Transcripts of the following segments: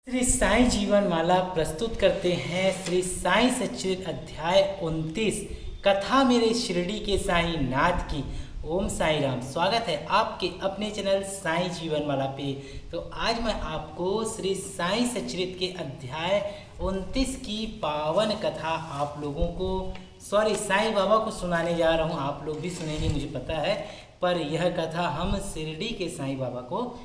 श्री साईं जीवन माला प्रस्तुत करते हैं श्री साईं सच्चित अध्याय 29 कथा मेरे शिरडी के साईं नाथ की। ओम साईं राम। स्वागत है आपके अपने चैनल साईं जीवन माला पे। तो आज मैं आपको श्री साईं सच्चित के अध्याय 29 की पावन कथा आप लोगों को साईं बाबा को सुनाने जा रहा हूँ। आप लोग भी सुनेंगे मुझे पता है, पर यह कथा हम शिरडी के साईं बाबा को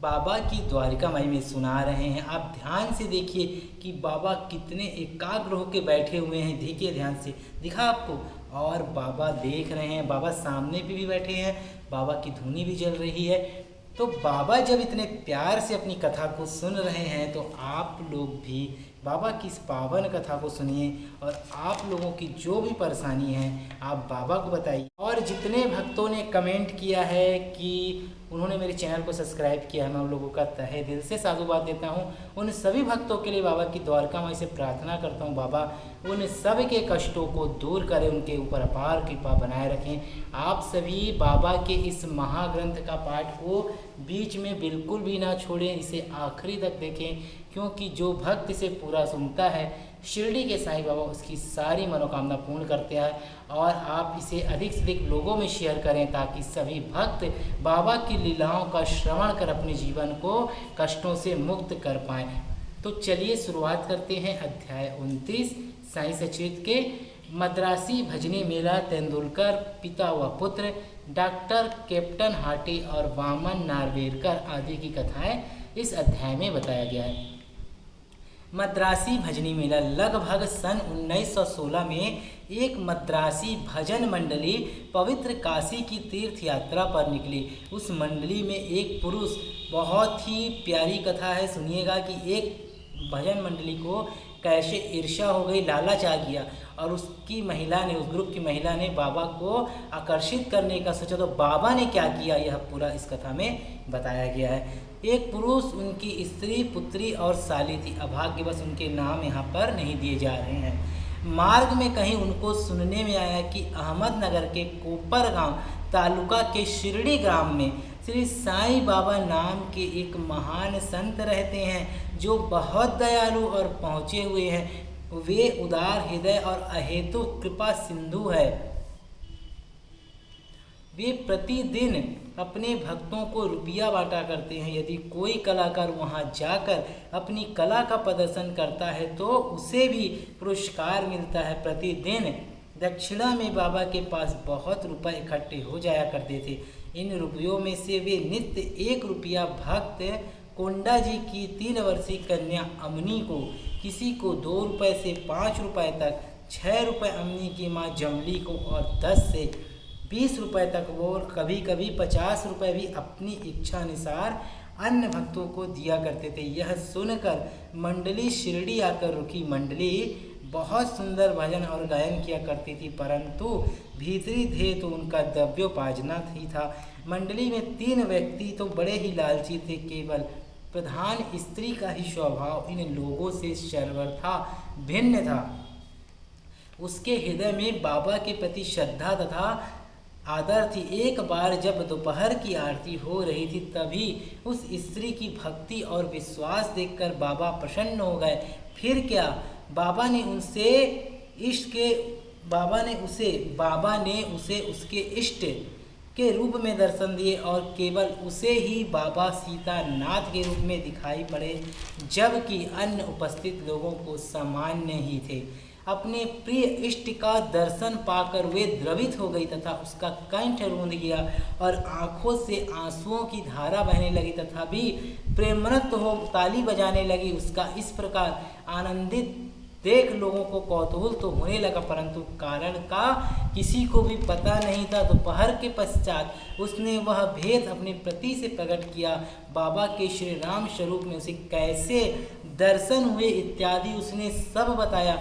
बाबा की द्वारिका माई में सुना रहे हैं। आप ध्यान से देखिए कि बाबा कितने एकाग्र होकर बैठे हुए हैं। देखिए ध्यान से, दिखा आपको? और बाबा देख रहे हैं, बाबा सामने पे भी बैठे हैं, बाबा की धुनी भी जल रही है। तो बाबा जब इतने प्यार से अपनी कथा को सुन रहे हैं तो आप लोग भी बाबा की इस पावन कथा को सुनिए और आप लोगों की जो भी परेशानी है आप बाबा को बताइए। और जितने भक्तों ने कमेंट किया है कि उन्होंने मेरे चैनल को सब्सक्राइब किया है, मैं उन लोगों का तहे दिल से साधुवाद देता हूँ। उन सभी भक्तों के लिए बाबा की द्वारका माई से प्रार्थना करता हूँ, बाबा उन सब के कष्टों को दूर करें, उनके ऊपर अपार कृपा बनाए रखें। आप सभी बाबा के इस महाग्रंथ का पाठ को बीच में बिल्कुल भी ना छोड़ें, इसे आखिरी तक देखें, क्योंकि जो भक्त इसे पूरा सुनता है शिरडी के साईं बाबा उसकी सारी मनोकामना पूर्ण करते हैं। और आप इसे अधिक से अधिक लोगों में शेयर करें ताकि सभी भक्त बाबा की लीलाओं का श्रवण कर अपने जीवन को कष्टों से मुक्त कर पाएँ। तो चलिए शुरुआत करते हैं अध्याय 29 साईं सच्चित के। मद्रासी भजनी मेला तेंदुलकर, पिता व पुत्र, डॉक्टर कैप्टन हाटी और वामन नार्वेकर आदि की कथाएं इस अध्याय में बताया गया है। मद्रासी भजनी मेला लगभग सन 1916 में एक मद्रासी भजन मंडली पवित्र काशी की तीर्थ यात्रा पर निकली। उस मंडली में एक पुरुष, बहुत ही प्यारी कथा है, सुनिएगा कि एक भजन मंडली को कैसे ईर्ष्या हो गई, लालच आ गया और उसकी महिला ने, उस ग्रुप की महिला ने बाबा को आकर्षित करने का सोचा। तो बाबा ने क्या किया यह पूरा इस कथा में बताया गया है। एक पुरुष, उनकी स्त्री, पुत्री और साली थी। अभाग्यवश उनके नाम यहाँ पर नहीं दिए जा रहे हैं। मार्ग में कहीं उनको सुनने में आया कि अहमदनगर के कोपर गांव तालुका के शिरडी ग्राम में श्री साईं बाबा नाम के एक महान संत रहते हैं जो बहुत दयालु और पहुँचे हुए हैं। वे उदार हृदय और अहेतु कृपा सिंधु है। वे प्रतिदिन अपने भक्तों को रुपया बांटा करते हैं। यदि कोई कलाकार वहां जाकर अपनी कला का प्रदर्शन करता है तो उसे भी पुरस्कार मिलता है। प्रतिदिन दक्षिणा में बाबा के पास बहुत रुपए इकट्ठे हो जाया करते थे। इन रुपयों में से वे नित्य 1 रुपया भक्त कोंडा जी की 3 वर्षीय कन्या अमनी को, किसी को 2 रुपये से 5 रुपये तक, 6 रुपये अमनी की माँ जमली को और 10 से 20 रुपये तक वो कभी कभी 50 रुपये भी अपनी इच्छा अनुसार अन्य भक्तों को दिया करते थे। यह सुनकर मंडली शिरडी आकर रुकी। मंडली बहुत सुंदर भजन और गायन किया करती थी, परंतु भीतरी ध्येय तो उनका द्रव्योपार्जना ही था। मंडली में 3 व्यक्ति तो बड़े ही लालची थे। केवल प्रधान स्त्री का ही स्वभाव इन लोगों से सर्वथा भिन्न था। उसके हृदय में बाबा के प्रति श्रद्धा तथा आदर थी। एक बार जब दोपहर की आरती हो रही थी तभी उस स्त्री की भक्ति और विश्वास देखकर बाबा प्रसन्न हो गए। फिर क्या, बाबा ने उसे उसके इष्ट के रूप में दर्शन दिए और केवल उसे ही बाबा सीतानाथ के रूप में दिखाई पड़े, जबकि अन्य उपस्थित लोगों को सामान्य ही थे। अपने प्रिय इष्ट का दर्शन पाकर वे द्रवित हो गई तथा उसका कंठ रूंध गया और आंखों से आंसुओं की धारा बहने लगी तथा भी प्रेमरत हो ताली बजाने लगी। उसका इस प्रकार आनंदित देख लोगों को कौतूहल तो होने लगा, परंतु कारण का किसी को भी पता नहीं था। दोपहर के पश्चात उसने वह भेद अपने पति से प्रकट किया। बाबा के श्री राम स्वरूप में उसे कैसे दर्शन हुए इत्यादि उसने सब बताया।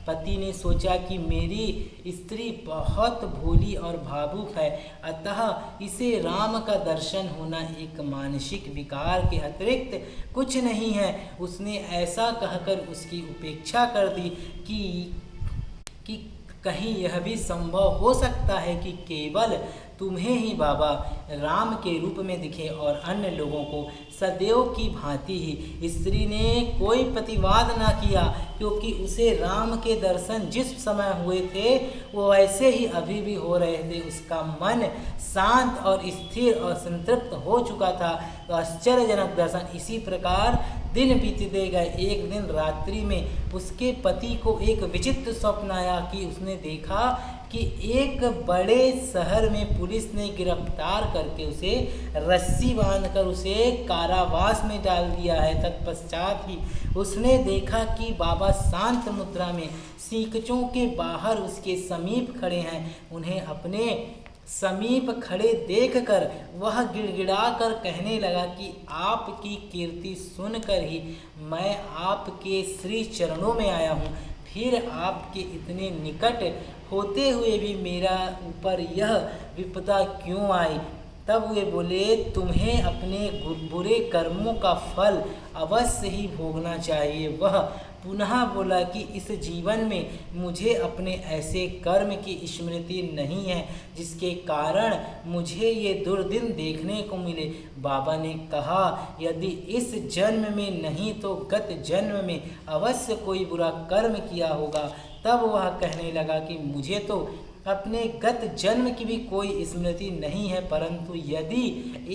पति ने सोचा कि मेरी स्त्री बहुत भोली और भावुक है, अतः इसे राम का दर्शन होना एक मानसिक विकार के अतिरिक्त कुछ नहीं है। उसने ऐसा कहकर उसकी उपेक्षा कर दी कि कहीं यह भी संभव हो सकता है कि केवल तुम्हें ही बाबा राम के रूप में दिखे और अन्य लोगों को सदैव की भांति ही? स्त्री ने कोई प्रतिवाद ना किया, क्योंकि उसे राम के दर्शन जिस समय हुए थे वो वैसे ही अभी भी हो रहे थे। उसका मन शांत और स्थिर और संतृप्त हो चुका था। तो आश्चर्यजनक दर्शन इसी प्रकार दिन बीतते गए। एक दिन रात्रि में उसके पति को एक विचित्र स्वप्न आया कि उसने देखा कि एक बड़े शहर में पुलिस ने गिरफ्तार करके उसे रस्सी बांधकर उसे कारावास में डाल दिया है। तत्पश्चात ही उसने देखा कि बाबा शांत मुद्रा में सीकचों के बाहर उसके समीप खड़े हैं। उन्हें अपने समीप खड़े देखकर वह गिड़गिड़ा कर कहने लगा कि आपकी कीर्ति सुनकर ही मैं आपके श्री चरणों में आया हूँ। फिर आपके इतने निकट होते हुए भी मेरा ऊपर यह विपदा क्यों आई? तब वे बोले, तुम्हें अपने बुरे कर्मों का फल अवश्य ही भोगना चाहिए। वह पुनः बोला कि इस जीवन में मुझे अपने ऐसे कर्म की स्मृति नहीं है जिसके कारण मुझे ये दुर्दिन देखने को मिले। बाबा ने कहा, यदि इस जन्म में नहीं तो गत जन्म में अवश्य कोई बुरा कर्म किया होगा। तब वह कहने लगा कि मुझे तो अपने गत जन्म की भी कोई स्मृति नहीं है, परंतु यदि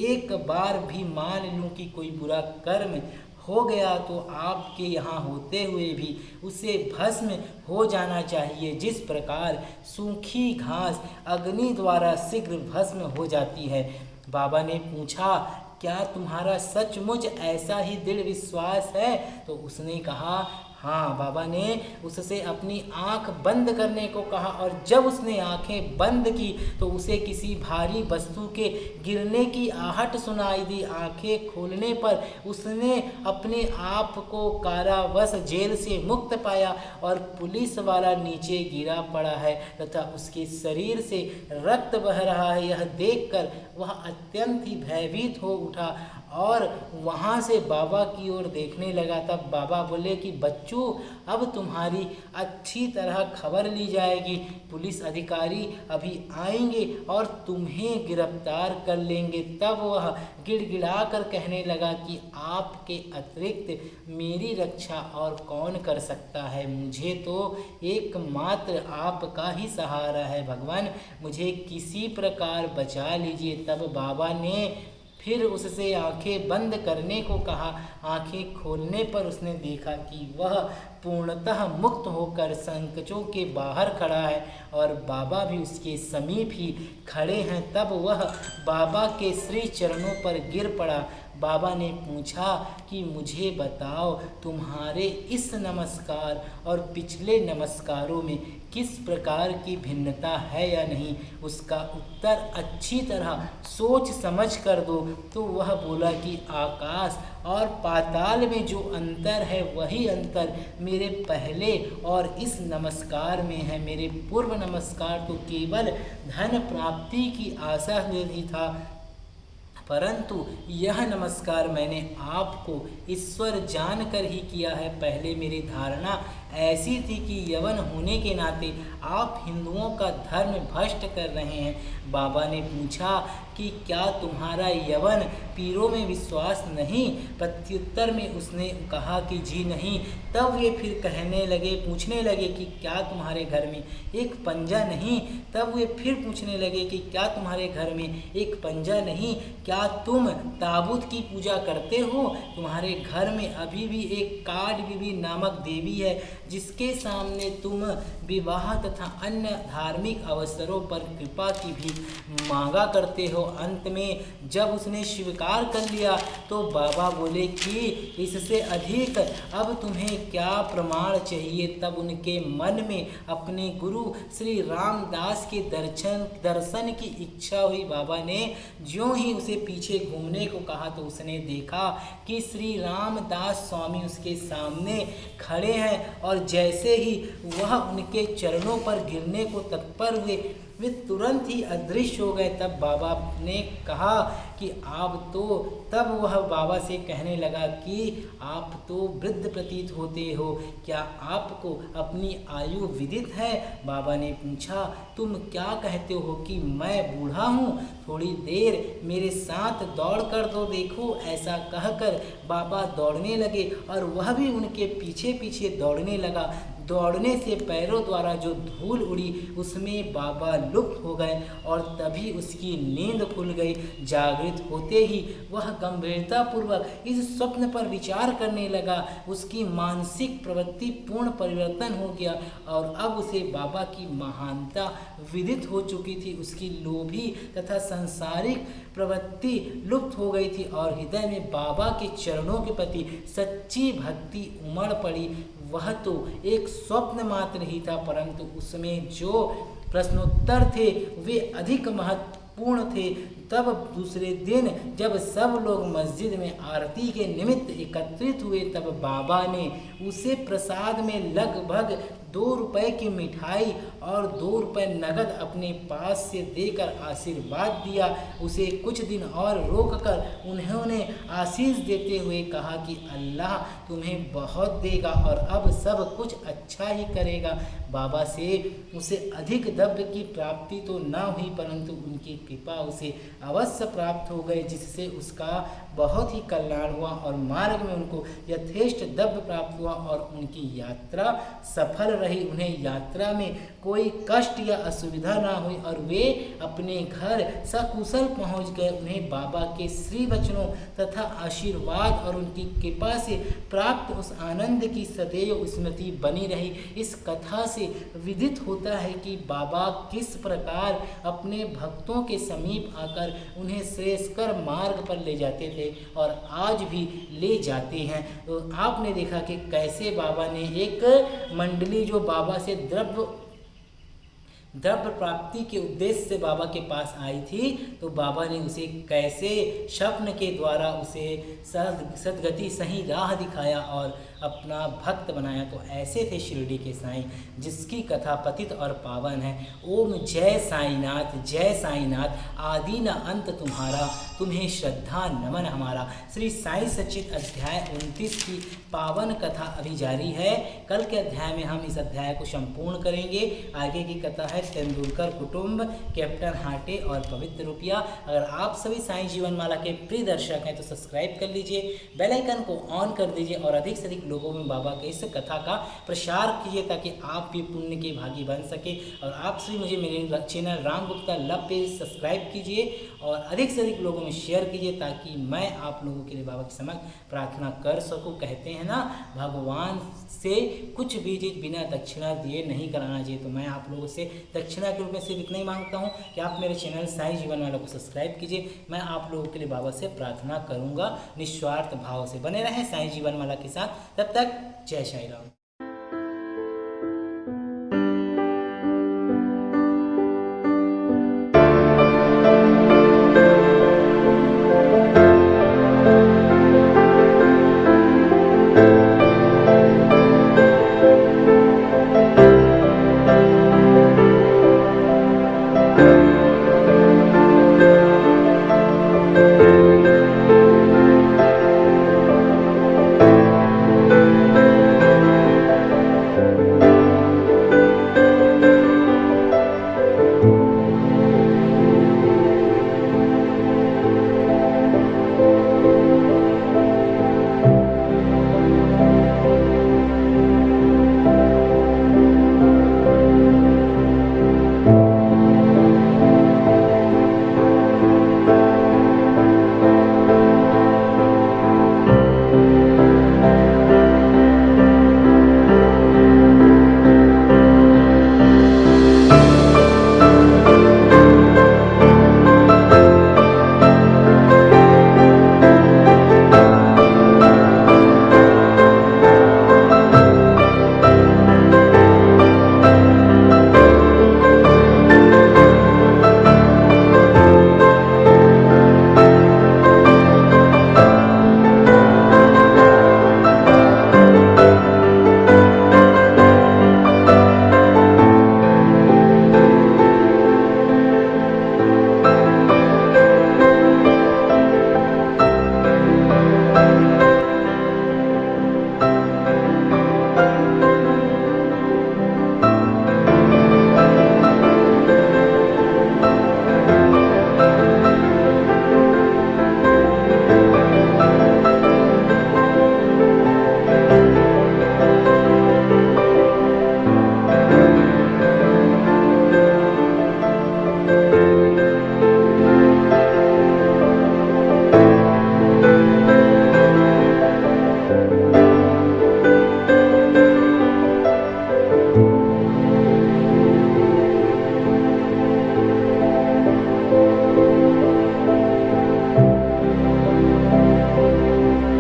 एक बार भी मान लूं कि कोई बुरा कर्म हो गया तो आपके यहाँ होते हुए भी उसे भस्म हो जाना चाहिए, जिस प्रकार सूखी घास अग्नि द्वारा शीघ्र भस्म हो जाती है। बाबा ने पूछा, क्या तुम्हारा सचमुच ऐसा ही दृढ़ विश्वास है? तो उसने कहा, हाँ। बाबा ने उससे अपनी आंख बंद करने को कहा और जब उसने आंखें बंद की तो उसे किसी भारी वस्तु के गिरने की आहट सुनाई दी। आंखें खोलने पर उसने अपने आप को कारावास जेल से मुक्त पाया और पुलिस वाला नीचे गिरा पड़ा है तथा उसके शरीर से रक्त बह रहा है। यह देखकर वह अत्यंत ही भयभीत हो उठा और वहाँ से बाबा की ओर देखने लगा। तब बाबा बोले कि बच्चों, अब तुम्हारी अच्छी तरह खबर ली जाएगी। पुलिस अधिकारी अभी आएंगे और तुम्हें गिरफ्तार कर लेंगे। तब वह गिड़गिड़ा कर कहने लगा कि आपके अतिरिक्त मेरी रक्षा और कौन कर सकता है? मुझे तो एकमात्र आपका ही सहारा है। भगवान, मुझे किसी प्रकार बचा लीजिए। तब बाबा ने फिर उससे आंखें बंद करने को कहा। आंखें खोलने पर उसने देखा कि वह पूर्णतः मुक्त होकर संकचों के बाहर खड़ा है और बाबा भी उसके समीप ही खड़े हैं। तब वह बाबा के श्री चरणों पर गिर पड़ा। बाबा ने पूछा कि मुझे बताओ, तुम्हारे इस नमस्कार और पिछले नमस्कारों में किस प्रकार की भिन्नता है या नहीं? उसका उत्तर अच्छी तरह सोच समझ कर दो। तो वह बोला कि आकाश और पाताल में जो अंतर है वही अंतर मेरे पहले और इस नमस्कार में है। मेरे पूर्व नमस्कार तो केवल धन प्राप्ति की आशा ही था, परंतु यह नमस्कार मैंने आपको ईश्वर जानकर ही किया है। पहले मेरी धारणा ऐसी थी कि यवन होने के नाते आप हिंदुओं का धर्म भ्रष्ट कर रहे हैं। बाबा ने पूछा कि क्या तुम्हारा यवन पीरों में विश्वास नहीं? प्रत्युत्तर में उसने कहा कि जी नहीं। तब वे फिर पूछने लगे कि क्या तुम्हारे घर में एक पंजा नहीं? तब वे फिर पूछने लगे कि क्या तुम्हारे घर में एक पंजा नहीं? क्या तुम ताबूत की पूजा करते हो? तुम्हारे घर में अभी भी एक काड बीबी नामक देवी है जिसके सामने तुम विवाह तथा अन्य धार्मिक अवसरों पर कृपा की भी मांगा करते हो। अंत में जब उसने स्वीकार कर लिया तो बाबा बोले कि इससे अधिक अब तुम्हें क्या प्रमाण चाहिए? तब उनके मन में अपने गुरु श्री रामदास के दर्शन की इच्छा हुई। बाबा ने ज्यों ही उसे पीछे घूमने को कहा तो उसने देखा कि श्री रामदास स्वामी उसके सामने खड़े हैं और जैसे ही वह उनके चरणों पर गिरने को तत्पर हुए वे तुरंत ही अदृश्य हो गए। तब बाबा ने कहा कि आप तो, तब वह बाबा से कहने लगा कि आप तो वृद्ध प्रतीत होते हो, क्या आपको अपनी आयु विदित है? बाबा ने पूछा, तुम क्या कहते हो कि मैं बूढ़ा हूँ? थोड़ी देर मेरे साथ दौड़ कर तो देखो। ऐसा कहकर बाबा दौड़ने लगे और वह भी उनके पीछे पीछे दौड़ने लगा। दौड़ने से पैरों द्वारा जो धूल उड़ी उसमें बाबा लुप्त हो गए और तभी उसकी नींद खुल गई। जागृत होते ही वह गंभीरतापूर्वक इस स्वप्न पर विचार करने लगा। उसकी मानसिक प्रवृत्ति पूर्ण परिवर्तन हो गया और अब उसे बाबा की महानता विदित हो चुकी थी। उसकी लोभी तथा सांसारिक प्रवृत्ति लुप्त हो गई थी और हृदय में बाबा के चरणों के प्रति सच्ची भक्ति उमड़ पड़ी। वह तो एक स्वप्न मात्र ही था, परंतु उसमें जो प्रश्नोत्तर थे वे अधिक महत्वपूर्ण थे। तब दूसरे दिन जब सब लोग मस्जिद में आरती के निमित्त एकत्रित हुए, तब बाबा ने उसे प्रसाद में लगभग 2 रुपए की मिठाई और 2 रुपए नगद अपने पास से देकर आशीर्वाद दिया। उसे कुछ दिन और रोककर उन्होंने आशीष देते हुए कहा कि अल्लाह तुम्हें बहुत देगा और अब सब कुछ अच्छा ही करेगा। बाबा से उसे अधिक द्रव्य की प्राप्ति तो न हुई, परंतु उनकी कृपा उसे अवश्य प्राप्त हो गई, जिससे उसका बहुत ही कल्याण हुआ और मार्ग में उनको यथेष्ट द्रव्य प्राप्त हुआ और उनकी यात्रा सफल रही। उन्हें यात्रा में कोई कष्ट या असुविधा ना हुई और वे अपने घर सकुशल पहुंच गए। उन्हें बाबा के श्री वचनों तथा आशीर्वाद और उनकी कृपा से प्राप्त उस आनंद की सदैव स्मृति बनी रही। इस कथा से विदित होता है कि बाबा किस प्रकार अपने भक्तों के समीप आकर उन्हें श्रेयस्कर मार्ग पर ले जाते थे और आज भी ले जाते हैं। तो आपने देखा कि कैसे बाबा ने एक मंडली जो बाबा से द्रव्य प्राप्ति के उद्देश्य से बाबा के पास आई थी, तो बाबा ने उसे कैसे स्वप्न के द्वारा उसे सदगति सही राह दिखाया और अपना भक्त बनाया। तो ऐसे थे शिरडी के साईं, जिसकी कथा पतित और पावन है। ओम जय साईनाथ, जय साईनाथ, आदि न अंत तुम्हारा, तुम्हें श्रद्धा नमन हमारा। श्री साई सच्चित अध्याय 29 की पावन कथा अभी जारी है। कल के अध्याय में हम इस अध्याय को संपूर्ण करेंगे। आगे की कथा है तेंदुलकर कुटुंब, कैप्टन हाटे और पवित्र रुपया। अगर आप सभी साईं जीवन माला के प्रिय दर्शक हैं तो सब्सक्राइब कर लीजिए, बेल आइकन को ऑन कर दीजिए और अधिक से अधिक लोगों में बाबा के इस कथा का प्रसार कीजिए ताकि आप भी पुण्य के भागी बन सके। और आप सभी मुझे मेरे channel Ram Gupta love page subscribe कीजिए और अधिक से अधिक लोगों में शेयर कीजिए ताकि मैं आप लोगों के लिए बाबा के समक्ष प्रार्थना कर सकूं। कहते हैं ना, भगवान से कुछ भी चीज़ बिना दक्षिणा दिए नहीं कराना चाहिए। तो मैं आप लोगों से दक्षिणा के रूप में सिर्फ इतना ही मांगता हूँ कि आप मेरे चैनल साईं जीवन वाला को सब्सक्राइब कीजिए। मैं आप लोगों के लिए बाबा से प्रार्थना करूँगा। निस्वार्थ भाव से बने रहें साईं जीवन वाला के साथ। तब तक जय साईं राम।